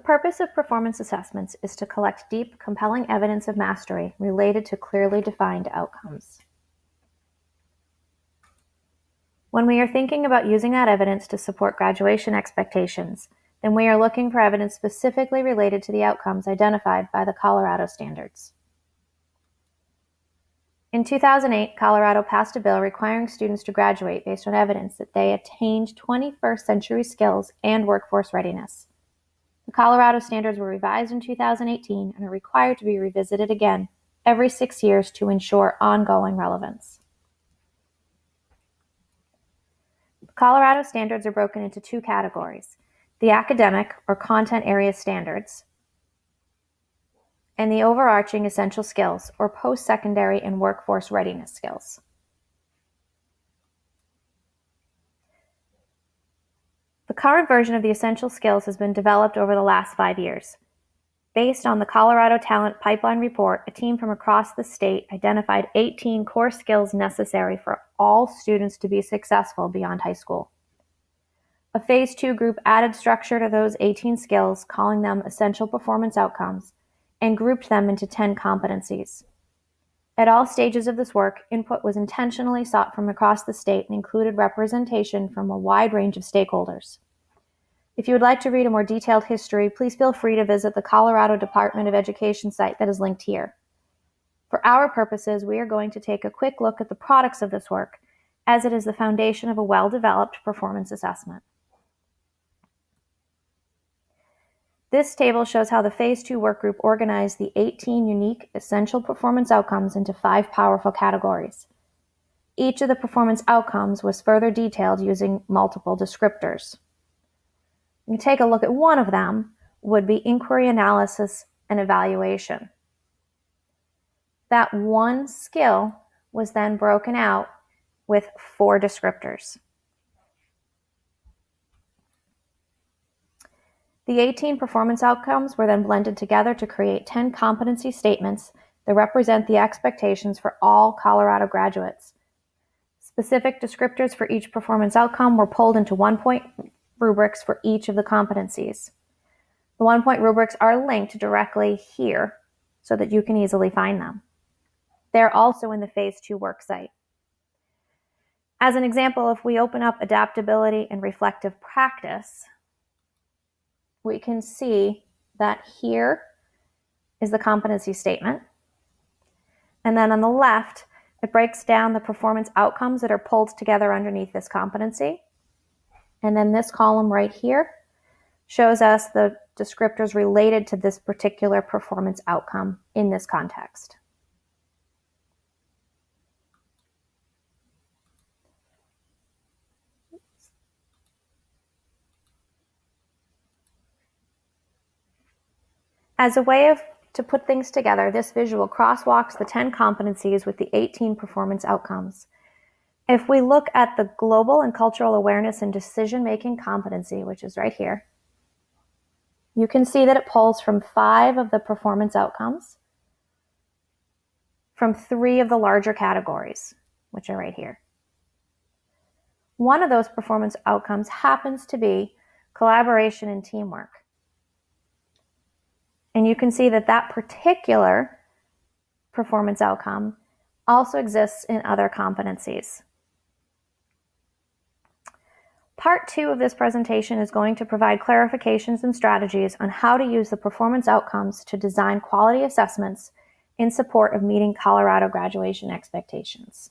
purpose of performance assessments is to collect deep, compelling evidence of mastery related to clearly defined outcomes. When we are thinking about using that evidence to support graduation expectations, then we are looking for evidence specifically related to the outcomes identified by the Colorado standards. In 2008, Colorado passed a bill requiring students to graduate based on evidence that they attained 21st century skills and workforce readiness. The Colorado standards were revised in 2018 and are required to be revisited again every 6 years to ensure ongoing relevance. Colorado standards are broken into two categories: the academic or content area standards, and the overarching essential skills or post-secondary and workforce readiness skills. The current version of the essential skills has been developed over the last 5 years. Based on the Colorado Talent Pipeline Report, a team from across the state identified 18 core skills necessary for all students to be successful beyond high school. A Phase 2 group added structure to those 18 skills, calling them essential performance outcomes, and grouped them into 10 competencies. At all stages of this work, input was intentionally sought from across the state and included representation from a wide range of stakeholders. If you would like to read a more detailed history, please feel free to visit the Colorado Department of Education site that is linked here. For our purposes, we are going to take a quick look at the products of this work, as it is the foundation of a well-developed performance assessment. This table shows how the Phase 2 workgroup organized the 18 unique essential performance outcomes into 5 powerful categories. Each of the performance outcomes was further detailed using multiple descriptors. You can take a look at one of them, would be inquiry analysis and evaluation. That one skill was then broken out with 4 descriptors. The 18 performance outcomes were then blended together to create 10 competency statements that represent the expectations for all Colorado graduates. Specific descriptors for each performance outcome were pulled into 1-point rubrics for each of the competencies. The 1-point rubrics are linked directly here so that you can easily find them. They're also in the Phase 2 worksite. As an example, if we open up adaptability and reflective practice, we can see that here is the competency statement. And then on the left, it breaks down the performance outcomes that are pulled together underneath this competency. And then this column right here shows us the descriptors related to this particular performance outcome in this context. As a way to put things together, this visual crosswalks the 10 competencies with the 18 performance outcomes. If we look at the global and cultural awareness and decision-making competency, which is right here, you can see that it pulls from 5 of the performance outcomes from 3 of the larger categories, which are right here. One of those performance outcomes happens to be collaboration and teamwork. And you can see that that particular performance outcome also exists in other competencies. Part 2 of this presentation is going to provide clarifications and strategies on how to use the performance outcomes to design quality assessments in support of meeting Colorado graduation expectations.